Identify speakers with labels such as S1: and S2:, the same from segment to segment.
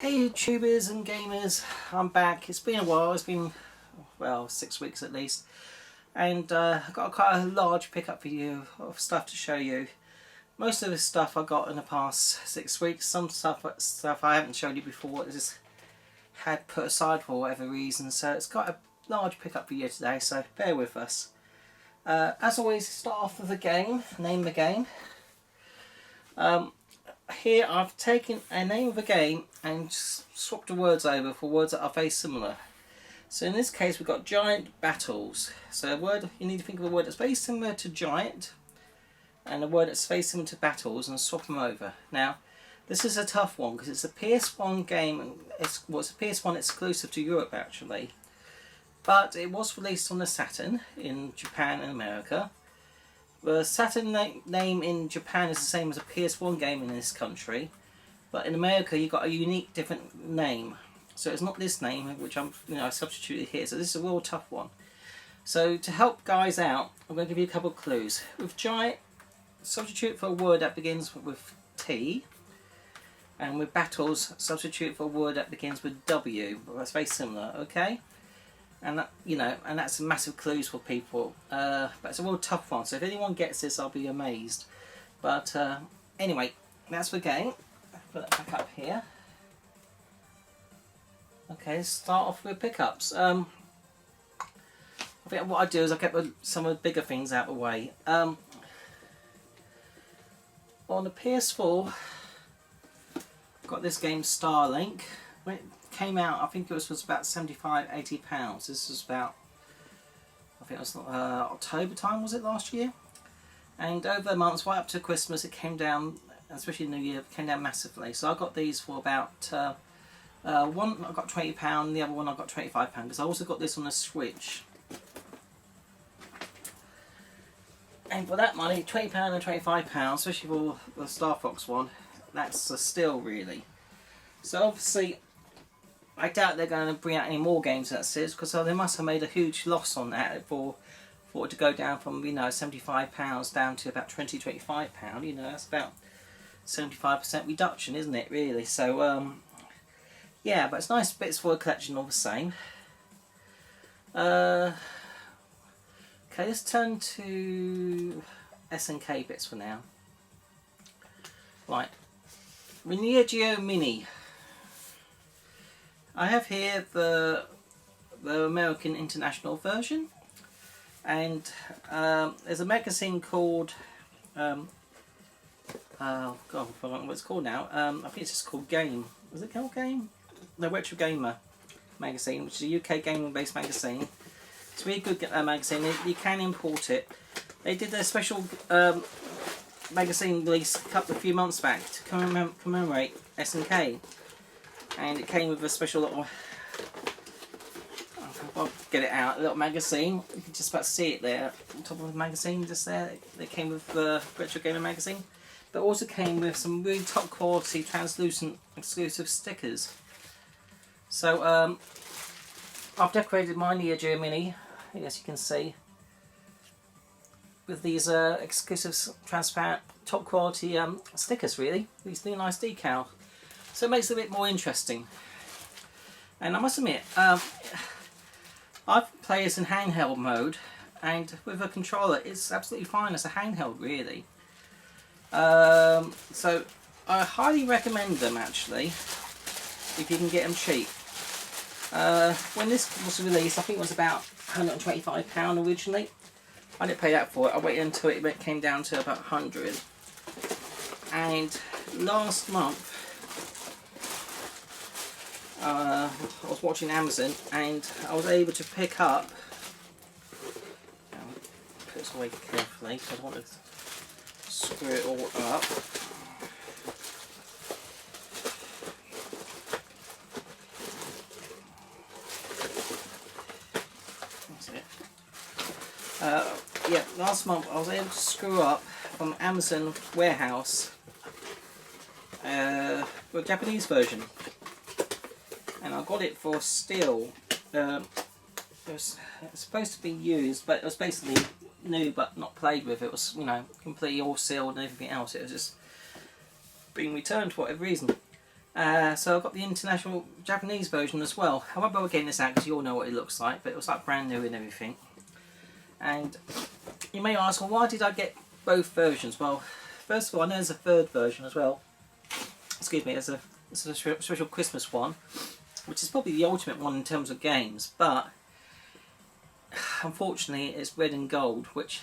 S1: Hey YouTubers and gamers, I'm back. It's been a while, it's been, well, 6 weeks at least. And I've got quite a large pickup video of stuff to show you. Most of the stuff I got in the past 6 weeks. Some stuff I haven't showed you before, I just had put aside for whatever reason. So it's got a large pickup video today, so bear with us. As always, start off with the game, name the game. Here I've taken a name of a game and swapped the words over for words that are very similar. So in this case we've got giant battles. So a word, you need to think of a word that's very similar to giant and a word that's very similar to battles and swap them over. Now this is a tough one because it's a PS1 game and it's a PS1 exclusive to Europe actually. But it was released on the Saturn in Japan and America. The Saturn name in Japan is the same as a PS1 game in this country, but in America you got a unique different name. So it's not this name which I substituted here. So this is a real tough one. So to help guys out, I'm going to give you a couple of clues. With giant, substitute for a word that begins with T, and with battles, substitute for a word that begins with W. That's very similar, okay? And that, and that's massive clues for people. But it's a real tough one. So if anyone gets this, I'll be amazed. But anyway, that's the game. Put that back up here. Okay, let's start off with pickups. I think what I do is I get some of the bigger things out of the way. On the PS4, I've got this game Starlink. When it came out, I think it was about £75–80. This was about, I think it was October time, was it, last year? And over the months, right up to Christmas, it came down, especially New Year, it came down massively. So I got these for about, one I got £20, the other one I got £25, because I also got this on the Switch. And for that money, £20 and £25, especially for the Star Fox one, that's a steal really. So obviously, I doubt they're going to bring out any more games of that series because they must have made a huge loss on that for it to go down from £75 down to about £20–25. That's about 75% reduction, isn't it? Really. So yeah, but it's nice bits for a collection all the same. Okay, let's turn to SNK bits for now. Right, the Neo Geo Mini. I have here the American International version, and there's a magazine called God, I've forgotten what it's called now. I think it's just called Game. Is it called Game? The Retro Gamer magazine, which is a UK gaming-based magazine. It's a really good magazine. You can import it. They did a special magazine release a few months back to commemorate SNK. And it came with a special little, I'll get it out, a little magazine. You can just about see it there on top of the magazine, just there. It came with the Retro Gamer magazine. But it also came with some really top quality translucent exclusive stickers. So I've decorated my Neo Geo Mini, as you can see, with these exclusive transparent top quality stickers really. These new nice decals. So it makes it a bit more interesting. And I must admit, I've played this in handheld mode, and with a controller it's absolutely fine as a handheld really. So I highly recommend them actually, if you can get them cheap. When this was released, I think it was about £125 originally. I didn't pay that for it, I waited until it came down to about £100. And last month, I was watching Amazon and I was able to pick up, put this away carefully because I want to screw it all up. That's it. Yeah, last month I was able to screw up from Amazon warehouse the Japanese version. And I got it for steel. It was supposed to be used, but it was basically new but not played with. It was, completely all sealed and everything else. It was just being returned for whatever reason. So I've got the international Japanese version as well. I won't bother getting this out because you all know what it looks like, but it was like brand new and everything. And you may ask, well, why did I get both versions? Well, first of all, I know there's a third version as well. Excuse me, there's a special Christmas one, which is probably the ultimate one in terms of games, but unfortunately it's red and gold, which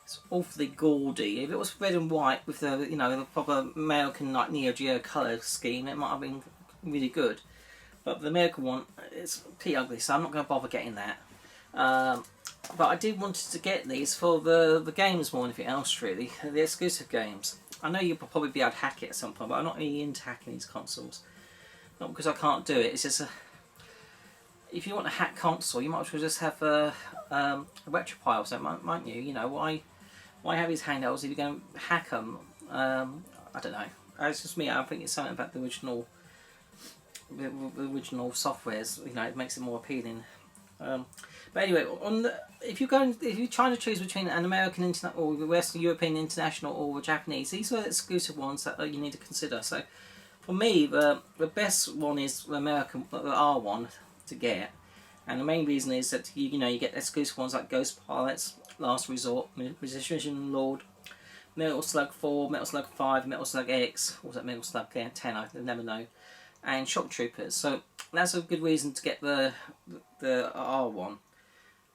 S1: is awfully gaudy. If it was red and white with the, you know, the proper American like Neo Geo colour scheme, it might have been really good. But the American one, it's pretty ugly, so I'm not going to bother getting that. But I did wanted to get these for the games more than anything else, really, the exclusive games. I know you'll probably be able to hack it at some point, but I'm not really into hacking these consoles. Not because I can't do it, it's just if you want a hack console, you might as well just have a RetroPie or something, mightn't you? You know, why have these handhelds if you're going to hack them? I don't know. It's just me. I think it's something about the original softwares. You know, it makes it more appealing. But anyway, if you're trying to choose between an American or the Western European International or the Japanese, these are the exclusive ones that you need to consider. So, for me, the best one is the American, the R1 to get, and the main reason is that you get exclusive ones like Ghost Pilots, Last Resort, Precision Lord, Metal Slug 4, Metal Slug 5, Metal Slug X, or was that Metal Slug 10? I never know, and Shock Troopers. So that's a good reason to get the R1.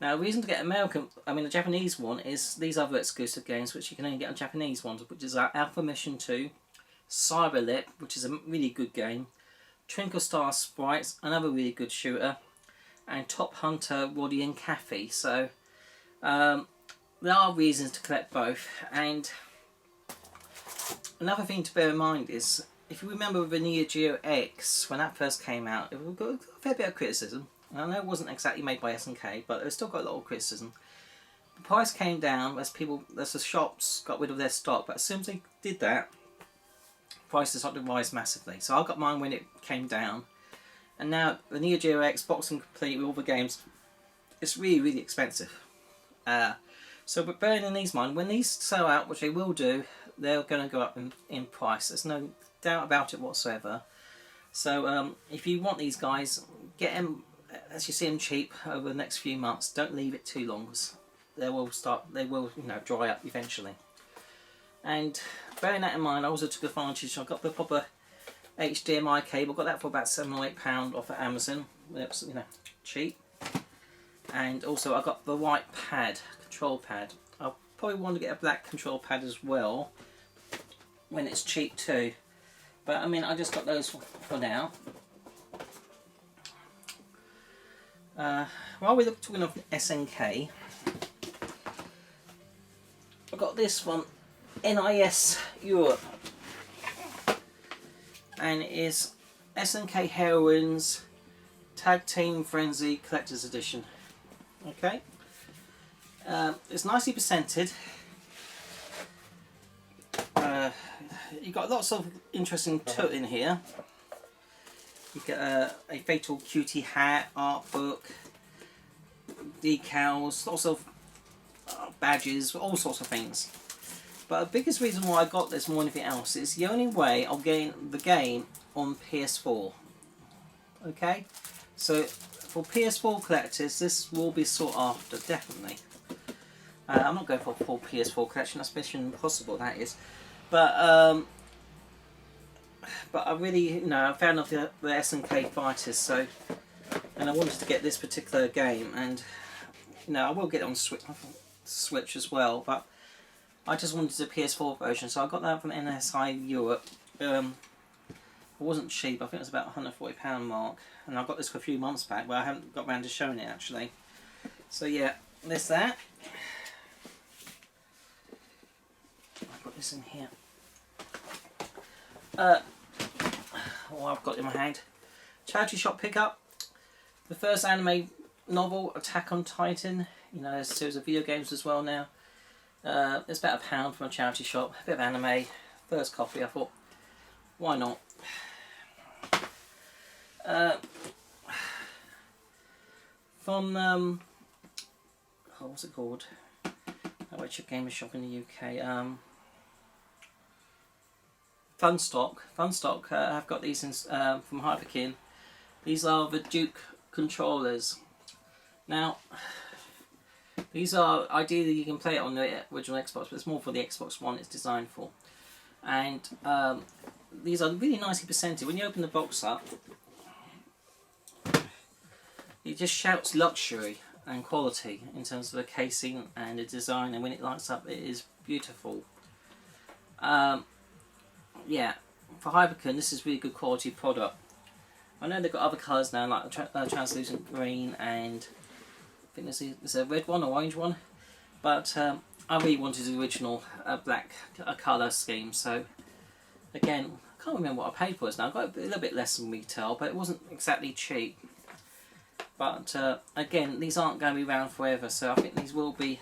S1: Now, the reason to get the Japanese one is these other exclusive games which you can only get on Japanese ones, which is Alpha Mission 2, Cyberlip, which is a really good game, Twinkle Star Sprites, another really good shooter, and Top Hunter, Roddy and Cathy. So there are reasons to collect both. And another thing to bear in mind is, if you remember with the Neo Geo X, when that first came out, it got a fair bit of criticism. I know it wasn't exactly made by SNK, but it still got a lot of criticism. The price came down as the shops got rid of their stock, but as soon as they did that, prices started to rise massively. So I got mine when it came down, and now the Neo Geo X box and complete with all the games, it's really, really expensive. So but bearing in these mind, when these sell out, which they will do, they're going to go up in price. There's no doubt about it whatsoever. So if you want these guys, get them as you see them cheap over the next few months. Don't leave it too long, because they will dry up eventually. And bearing that in mind, I also took advantage. I got the proper HDMI cable. Got that for about £7 or £8 off at Amazon. It was, cheap. And also I got the white control pad. I'll probably want to get a black control pad as well when it's cheap too. But I mean, I just got those for now. While we're talking of SNK, I've got this one, NIS Europe, and it is SNK Heroines Tag Team Frenzy Collector's Edition. Okay, it's nicely presented. You've got lots of interesting toot in here. You get a Fatal Cutie hat, art book, decals, lots of badges, all sorts of things. But the biggest reason why I got this more than anything else is the only way I'll gain the game on PS4. Okay, so for PS4 collectors, this will be sought after, definitely. I'm not going for a full PS4 collection, that's Mission Impossible, that is. But I really, I'm a fan of the SNK fighters, so, and I wanted to get this particular game, and I will get it on Switch as well, but I just wanted the PS4 version, so I got that from NSI Europe. It wasn't cheap. I think it was about £140 mark, and I got this for a few months back, but I haven't got around to showing it actually. So yeah, there's that. I've got this in here. I've got it in my hand. Charity shop pickup. The first anime novel, Attack on Titan. There's a series of video games as well now. It's about £1 from a charity shop. A bit of anime. First copy. I thought, why not? From what's it called? Which game is shop in the UK? Funstock. Funstock, I've got these from Hyperkin. These are the Duke controllers. Now, these are, ideally you can play it on the original Xbox, but it's more for the Xbox One it's designed for. And these are really nicely presented. When you open the box up, it just shouts luxury and quality in terms of the casing and the design, and when it lights up it is beautiful. Yeah, for Hyperkin this is really good quality product. I know they've got other colours now, like translucent green, and I think there's a red one or orange one, but I really wanted the original black colour scheme. So again, I can't remember what I paid for this now. I got a little bit less than retail, but it wasn't exactly cheap. But again, these aren't going to be around forever, so I think these will be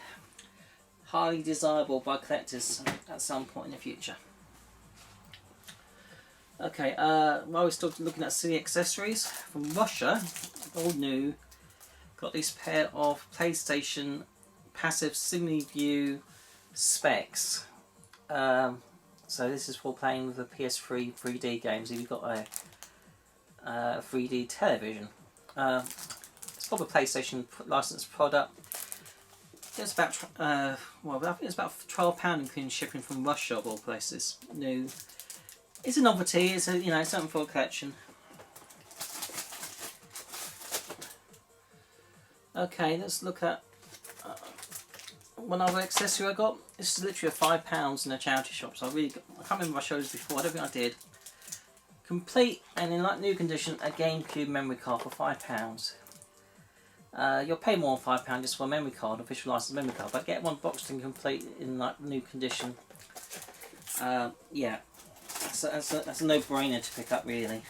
S1: highly desirable by collectors at some point in the future. Okay, while we're still looking at silly accessories from Russia, all new, got this pair of PlayStation passive SimiView specs. So this is for playing with the PS3 3D games if you've got a 3D television. It's probably a PlayStation licensed product. It's about well, I think it's about £12 including shipping from Russia of all places. New. It's a novelty. It's it's something for a collection. Okay, let's look at one other accessory I got. This is literally £5 in a charity shop. So I can't remember if I showed this before. I don't think I did. Complete and in like new condition a GameCube memory card for £5. You'll pay more than £5 just for a memory card, official licensed memory card, but get one boxed and complete in like new condition. Yeah, that's a no-brainer to pick up really.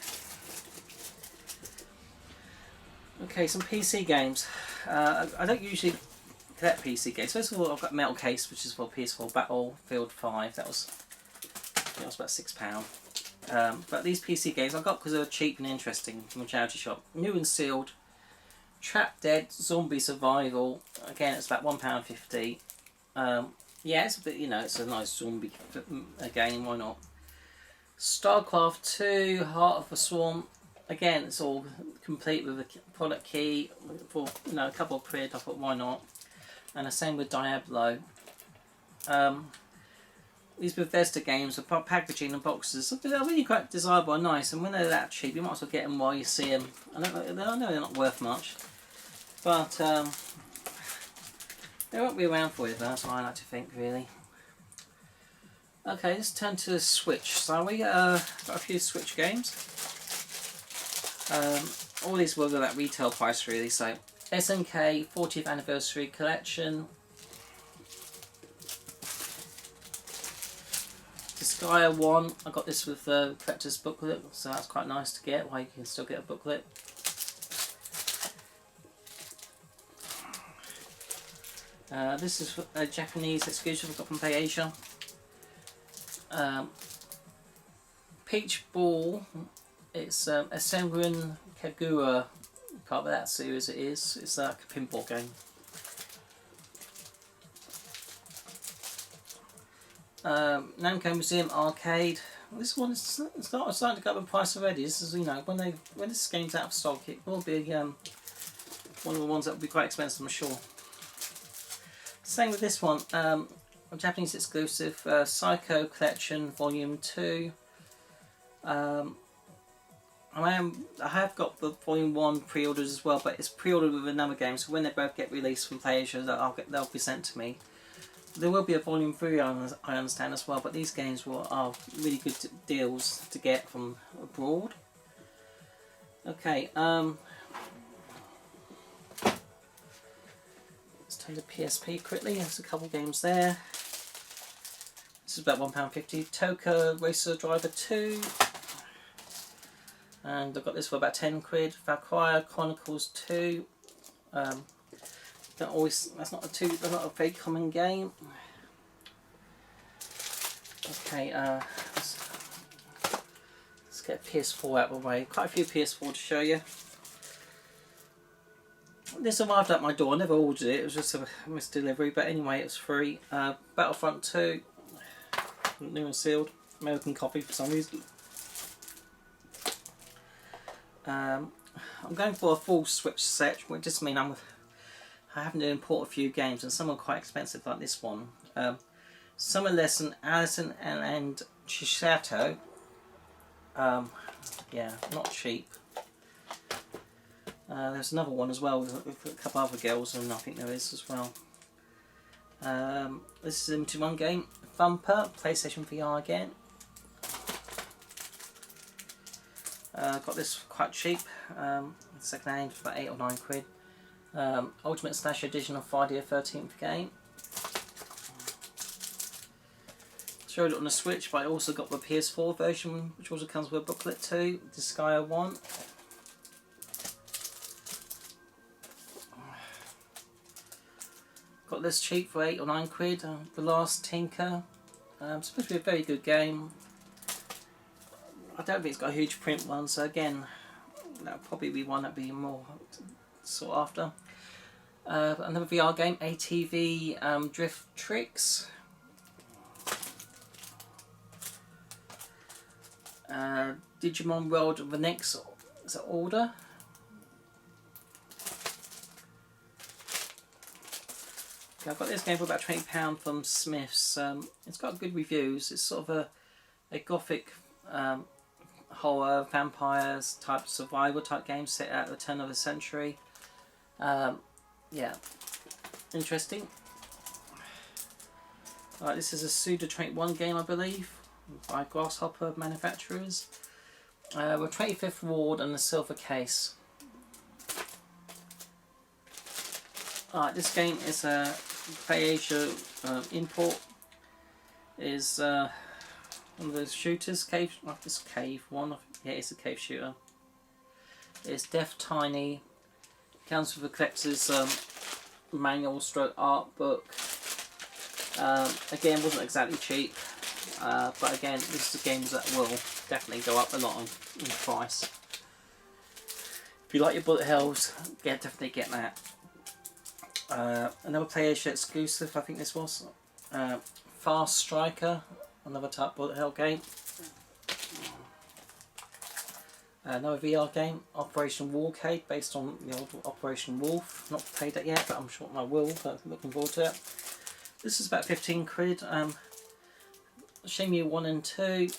S1: Okay, some PC games. I don't usually collect PC games. First of all, I've got Metal Case, which is for PS4 Battlefield 5. That was about £6. But these PC games I got because they were cheap and interesting from a charity shop. New and sealed. Trap Dead Zombie Survival. Again, it's about £1.50. Yeah, it's a bit, it's a nice zombie game. Why not? StarCraft 2 Heart of the Swarm. Again, it's all complete with a product key for a couple of quid. I thought, why not? And the same with Diablo. These Bethesda games are packaging and boxes. They're really quite desirable and nice, and when they're that cheap, you might as well get them while you see them. I know they're not worth much, but they won't be around forever. That's what I like to think, really. Okay, let's turn to the Switch. So we got a few Switch games. All these were at retail price, really. So SNK 40th Anniversary Collection. Disgaea 1, I got this with the collector's booklet, so that's quite nice to get while you can still get a booklet. This is a Japanese exclusive I got from PlayAsia. Peach Ball, it's a Senran Kagura, part of that series it is. It's like a pinball game. Namco Museum Arcade. This one is starting to go up in price already. This is when this game's out of stock, it will be one of the ones that will be quite expensive, I'm sure. Same with this one, a Japanese exclusive Psycho Collection Volume 2. I have got the Volume 1 pre-ordered as well, but it's pre-ordered with another game, so when they both get released from PlayAsia, they'll be sent to me. There will be a Volume 3, I understand, as well, but these games are really good deals to get from abroad. Okay, let's turn to PSP quickly. There's a couple games there. This is about £1.50. Toka Racer Driver 2. And I got this for about 10 quid. Valkyria Chronicles 2. That's not a very common game. Okay, let's get PS4 out of the way. Quite a few PS4 to show you. This arrived at my door. I never ordered it. It was just a missed delivery, but anyway, it was free. Battlefront 2, new and sealed. American coffee for some reason. I'm going for a full Switch set, which just means I having to import a few games, and some are quite expensive, like this one. Summer Lesson, Alison and Chisato. Yeah, not cheap. There's another one as well with a couple other girls, and I think there is as well. This is a limited one game. Thumper, PlayStation VR again. Got this quite cheap, second hand for about 8 or 9 quid. Ultimate Slash Edition of Friday the 13th game. Showed it on the Switch, but I also got the PS4 version, which also comes with a booklet too. Disgaea 1. Got this cheap for 8 or 9 quid. The Last Tinker. Supposed to be a very good game. I don't think it's got a huge print one, so again, that'll probably be one that'll be more sought after. Another VR game, ATV Drift Tricks. Digimon World of the Next Order. Okay, I've got this game for about £20 from Smiths. It's got good reviews. It's sort of a gothic horror, vampires type survival type game set at the turn of the century. Yeah, interesting. Right, this is a Suda 21 game, I believe, by Grasshopper manufacturers. With 25th reward and a silver case. Alright, this game is a PlayAsia import. Is one of those shooters, cave, like this cave one. Yeah, it's a cave shooter. It's Death Tiny. Comes with a collector's manual stroke art book. Again, wasn't exactly cheap, but again, this is a game that will definitely go up a lot in price. If you like your bullet hells, yeah, definitely get that. Another PlayAsia exclusive, I think this was. Fast Striker, another type bullet hell game. Another VR game, Operation Warcade, based on the old Operation Wolf. Not played that yet, but I'm sure I will, but I'm looking forward to it. This is about 15 quid. Shenmue 1 and 2.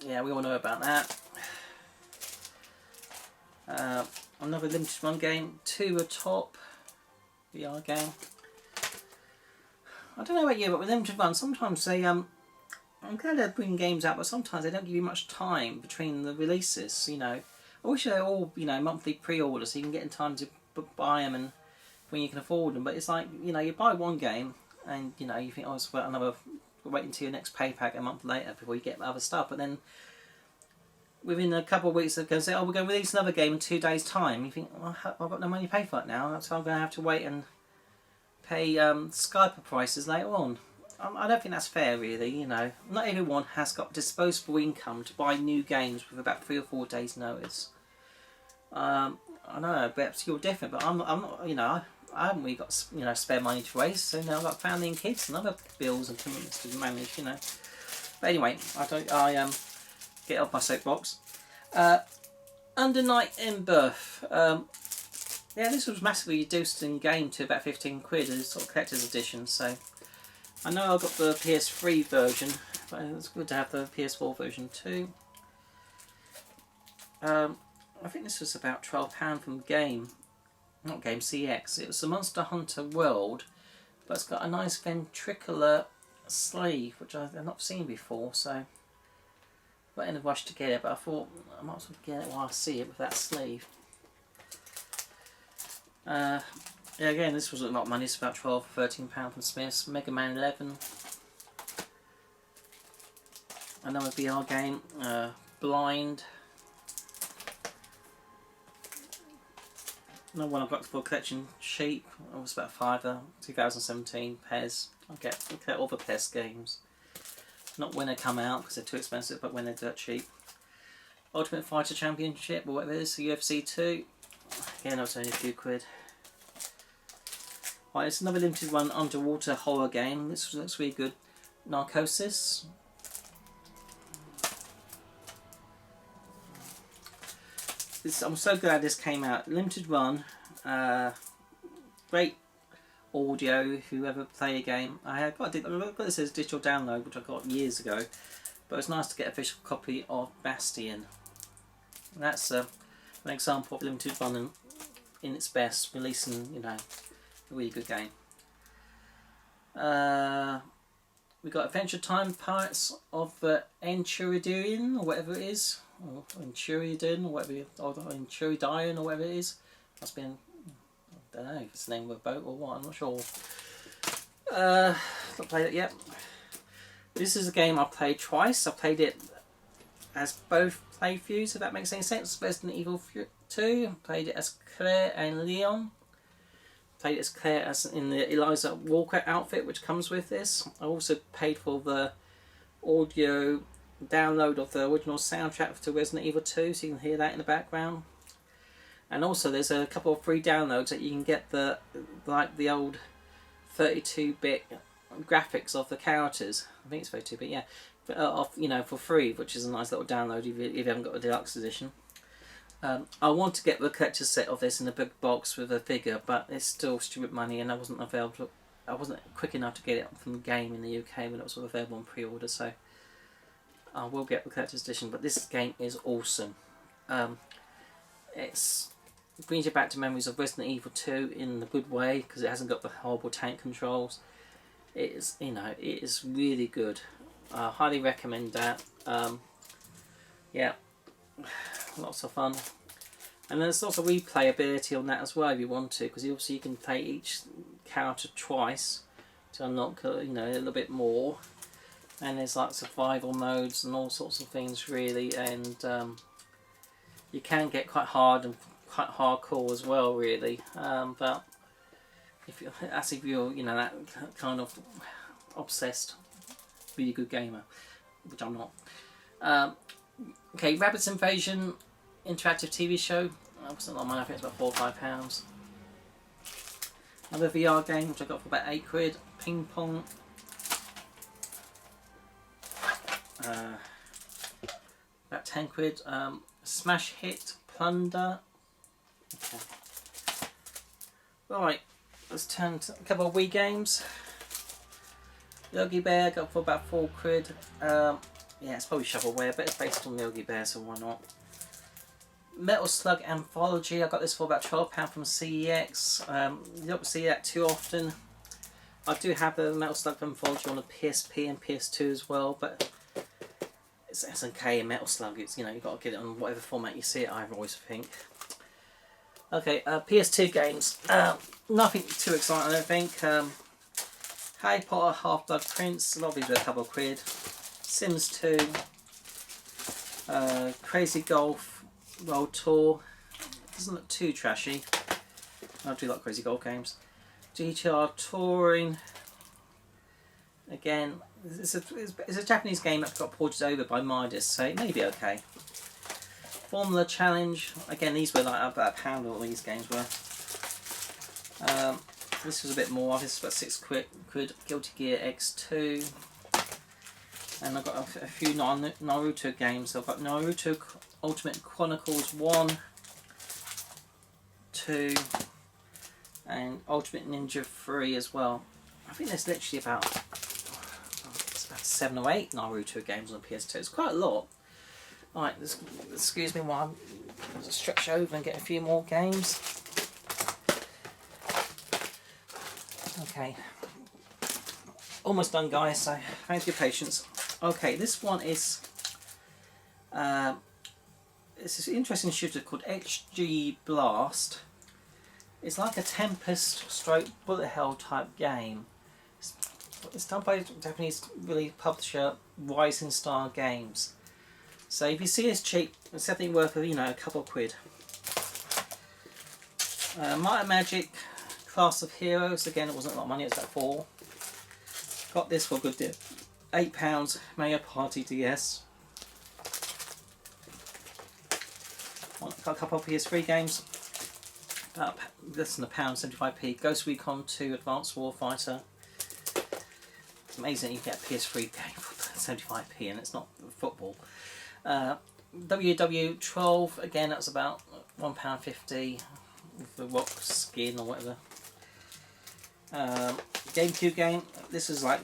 S1: Yeah, we all know about that. Another limited run game, To the Top VR game. I don't know about you, but with limited run, sometimes they I'm glad they're bringing games out, but sometimes they don't give you much time between the releases. You know, I wish they're all monthly pre-orders so you can get in time to buy them and when you can afford them. But it's like you buy one game and you think it's wait until your next pay pack a month later before you get other stuff. But then within a couple of weeks they're going to say, oh, we're going to release another game in 2 days' time. You think, well, I've got no money to pay for it now, so I'm going to have to wait and pay Skype prices later on. I don't think that's fair, really. Not everyone has got disposable income to buy new games with about 3 or 4 days' notice. I know, perhaps you're different, but I'm not. I haven't really got spare money to waste. So now I've got family and kids and other bills and commitments to manage. But anyway, I get off my soapbox. Under Night in Birth. Yeah, this was massively reduced in game to about 15 quid as sort of collector's edition. So. I know I got the PS3 version, but it's good to have the PS4 version too. I think this was about £12 from Game, not Game CX. It was the Monster Hunter World, but it's got a nice ventricular sleeve, which I've not seen before, so I'm not in a rush to get it, but I thought I might as well get it while I see it with that sleeve. Yeah, again, this was a lot of money. It's about £12 or £13 from Smiths. Mega Man 11. Another VR game. Blind. Another one I've got for collection. Sheep. It was about £5. 2017. PES. I get all the PES games. Not when they come out because they're too expensive, but when they're dirt cheap. Ultimate Fighter Championship, or whatever it is. UFC 2. Again, that was only a few quid. Right, it's another limited one underwater horror game. This looks really good. Narcosis. I'm so glad this came out. Limited run, great audio. Whoever play a game, I got this as digital download, which I got years ago. But it's nice to get an official copy of Bastion. And that's an example of limited run in its best, releasing, you know, a really good game. We got Adventure Time, Pirates of Enchiridion, or whatever it is, or Enchiridion, or whatever, or Enchiridion, or whatever it is. Must be, I don't know if it's the name of a boat or what. I'm not sure. Not played it yet. This is a game I played twice. I played it as both playthroughs, if that makes any sense. Resident Evil 2. Played it as Claire and Leon. Played it as Claire as in the Eliza Walker outfit, which comes with this. I also paid for the audio download of the original soundtrack to Resident Evil 2, so you can hear that in the background. And also, there's a couple of free downloads that you can get the old 32-bit graphics of the characters. I think it's 32-bit, yeah. For free, which is a nice little download if you haven't got a deluxe edition. I want to get the collector's set of this in a big box with a figure, but it's still stupid money, and I wasn't quick enough to get it from the game in the UK when it was available on pre-order. So I will get the collector's edition. But this game is awesome. It brings you back to memories of Resident Evil 2 in a good way, because it hasn't got the horrible tank controls. It is really good. I highly recommend that. Yeah. Lots of fun, and there's lots of replayability on that as well if you want to, because obviously you can play each character twice to unlock a little bit more, and there's like survival modes and all sorts of things really, and you can get quite hard and quite hardcore as well really, but if you're that kind of obsessed really good gamer, which I'm not. Okay, Rabbids Invasion interactive TV show. That wasn't a lot of money, I think it's about £4 or £5. Another VR game which I got for about £8. Ping Pong. About £10. Smash Hit Plunder. Okay. Right, let's turn to a couple of Wii games. Yogi Bear got for about £4. Yeah, it's probably shovelware, but it's based on Yogi Bear, so why not? Metal Slug Anthology, I got this for about £12 from CEX. You don't see that too often. I do have the Metal Slug Anthology on the PSP and PS2 as well, but it's SNK and Metal Slug. It's, you've got to get it on whatever format you see it, I always think. Okay, PS2 games. Nothing too exciting, I don't think. Harry Potter Half-Blood Prince, a lot of these were a couple of quid. Sims 2, Crazy Golf World Tour, doesn't look too trashy. I do like Crazy Golf games. GTR Touring, again, it's a Japanese game that got ported over by Midas, so it may be okay. Formula Challenge, again these were like about £1, all these games were. This was a bit more, this was about £6. Guilty Gear X2. And I've got a few Naruto games. I've got Naruto Ultimate Chronicles 1, 2, and Ultimate Ninja 3 as well. I think there's literally about 7 or 8 Naruto games on the PS2. It's quite a lot. Alright, excuse me while I stretch over and get a few more games. Okay. Almost done, guys, so thanks for your patience. Okay, this one is it's this interesting shooter called HG Blast. It's like a Tempest stroke bullet hell type game. It's done by Japanese publisher Rising Star Games. So if you see this cheap, it's definitely worth a couple of quid. Might and Magic Class of Heroes, again it wasn't a lot of money, it was about £4. Got this for a good deal. £8, Mario Party DS. Got a couple of PS3 games. About less than £1.75p. Ghost Recon 2 Advanced Warfighter. It's amazing that you get a PS3 game for 75p and it's not football. WW12, again that's about £1.50 with the rock skin or whatever. GameCube game, this is like,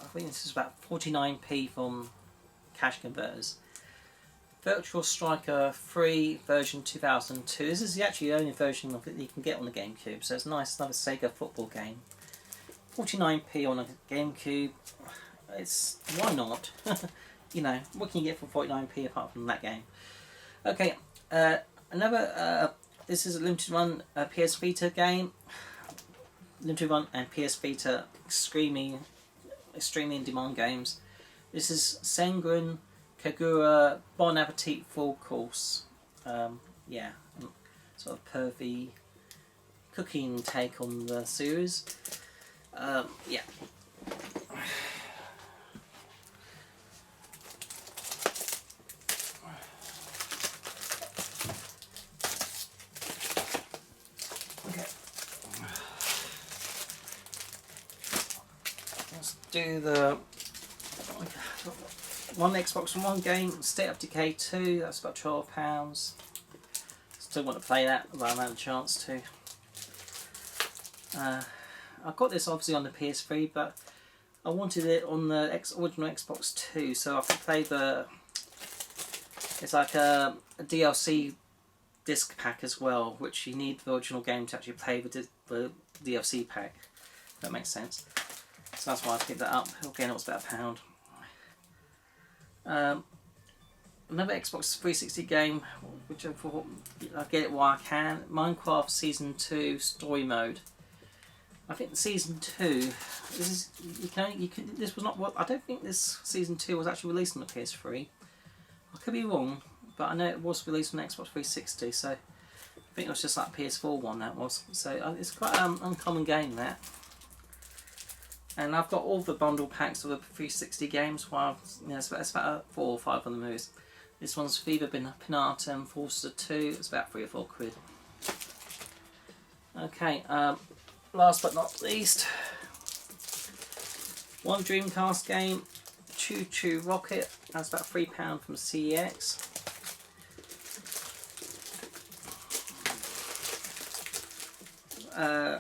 S1: I think this is about 49p from Cash Converters. Virtual Striker 3 version 2002. This is actually the only version of it you can get on the GameCube, so it's nice, another Sega football game. 49p on a GameCube. It's, why not? You know, what can you get for 49p apart from that game? Okay, another, this is a limited run PS Vita game. Limited run and PS Vita extremely in demand games. This is Sengun Kagura Bon Appetit Full Course. Yeah, sort of pervy cooking take on the series. Yeah. Okay. Let's do the one Xbox One game, State of Decay 2, that's about £12. Still want to play that, but I haven't had a chance to. I got this obviously on the PS3, but I wanted it on the original Xbox 2, so I could play the... It's like a DLC disc pack as well, which you need the original game to actually play the DLC pack, if that makes sense. So that's why I picked that up. Again, it was about £1. Another Xbox 360 game, which I thought I'll get it while I can. Minecraft Season 2 Story Mode. I think Season 2. This is this was not what I don't think this Season 2 was actually released on the PS3. I could be wrong, but I know it was released on Xbox 360. So I think it was just like PS4 one that was. So it's quite an uncommon game that. And I've got all the bundle packs of the 360 games. Well, you know, it's about 4 or 5 of the movies. This one's Viva Pinata and Forza 2. It's about £3 or £4. Okay, last but not least, one Dreamcast game, Choo Choo Rocket. That's about £3 from CEX.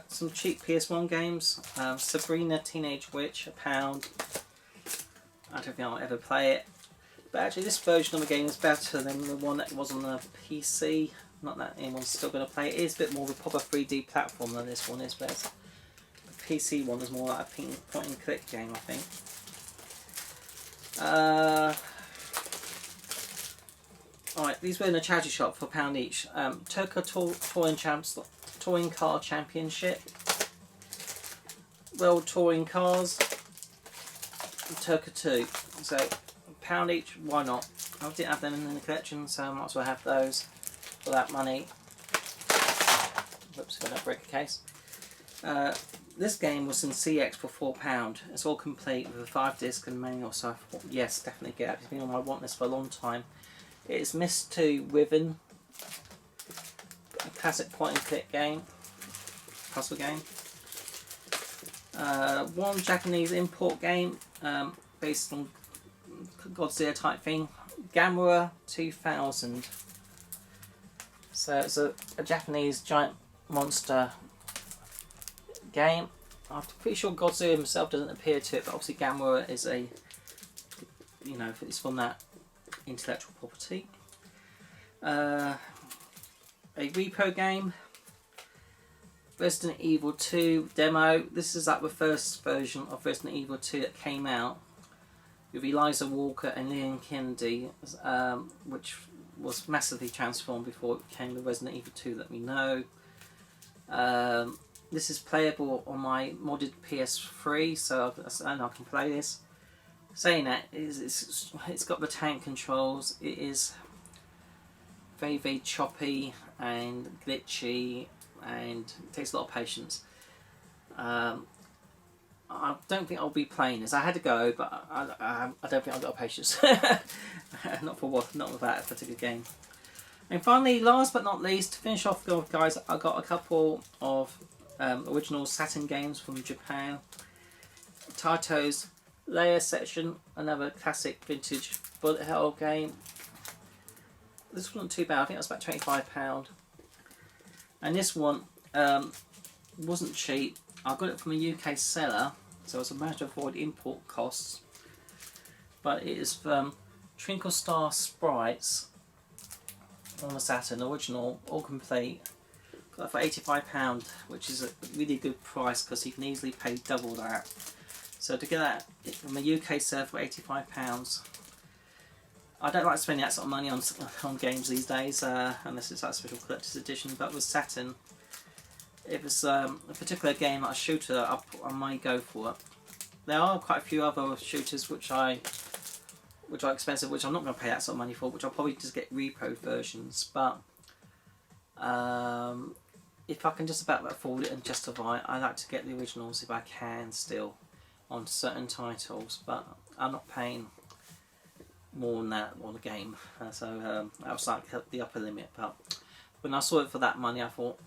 S1: Some cheap PS1 games, Sabrina Teenage Witch, £1. I don't think I'll ever play it, but actually this version of the game is better than the one that was on the PC. Not that anyone's still going to play it. It is a bit more of a proper 3D platform than this one is, but the PC one is more like a point and click game, I think. Alright, these were in a charity shop for £1 each. Turco Touring Car Championship, World Touring Cars, and Turco 2. So £1 each, why not? I didn't have them in the collection, so I might as well have those for that money. Whoops, gonna break a case. This game was in CX for £4. It's all complete with a 5-disc and manual, so I thought, yes, definitely get it. It's been on my want list for a long time. It's Myst II Wyvern, a classic point and click game, puzzle game. One Japanese import game based on Godzilla type thing, Gamera 2000. So it's a Japanese giant monster game. I'm pretty sure Godzilla himself doesn't appear to it, but obviously Gamera is a, you know, it's from that intellectual property. A repo game, Resident Evil 2 demo. This is like the first version of Resident Evil 2 that came out with Eliza Walker and Leon Kennedy, which was massively transformed before it became the Resident Evil 2 that we know. This is playable on my modded PS3, so I know I can play this. Saying that, it's got the tank controls. It is very, very choppy and glitchy, and it takes a lot of patience. I don't think I'll be playing this. I had to go, but I don't think I've got patience. not with that particular game. And finally, last but not least, to finish off, guys, I got a couple of original Saturn games from Japan. Taito's Layer section, another classic vintage bullet hell game. This wasn't too bad, I think it was about £25. And this one wasn't cheap. I got it from a UK seller, so it's a matter to avoid import costs. But it is Twinkle Star Sprites on the Saturn, original, all complete. Got it for £85, which is a really good price because you can easily pay double that. So to get that from a UK seller for £85, I don't like spending that sort of money on games these days, unless it's like a special collector's edition. But with Saturn, it was a particular game, like a shooter, I might go for it. There are quite a few other shooters which are expensive, which I'm not going to pay that sort of money for, which I'll probably just get repo versions. But if I can just about afford it and justify it, I like to get the originals if I can still on certain titles. But I'm not paying more than that on the game, so that was like the upper limit. But when I saw it for that money, I thought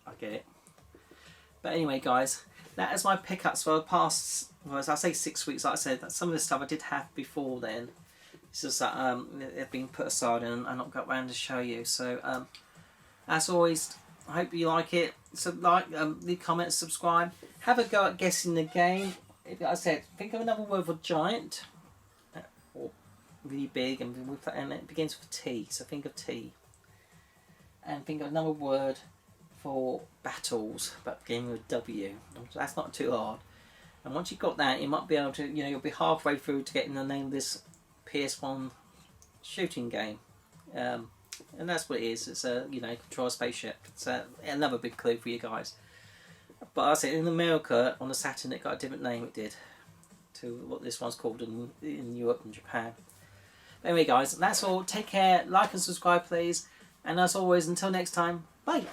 S1: I get it. But anyway, guys, that is my pickups for the past, well, as I say, 6 weeks. Like I said, that some of the stuff I did have before then. It's just that they've been put aside and I've not got around to show you. So as always, I hope you like it. So leave comments, subscribe, have a go at guessing the game. Like I said, think of another word for giant, or really big, and it begins with T. So think of T, and think of another word for battles, but beginning with W. That's not too hard. And once you've got that, you might be able to, you'll be halfway through to getting the name of this PS1 shooting game. And that's what it is. It's a control a spaceship. It's another big clue for you guys. But I said in America on the Saturn it got a different name. It did to what this one's called in Europe and Japan. But anyway, guys, that's all. Take care. Like and subscribe, please. And as always, until next time. Bye.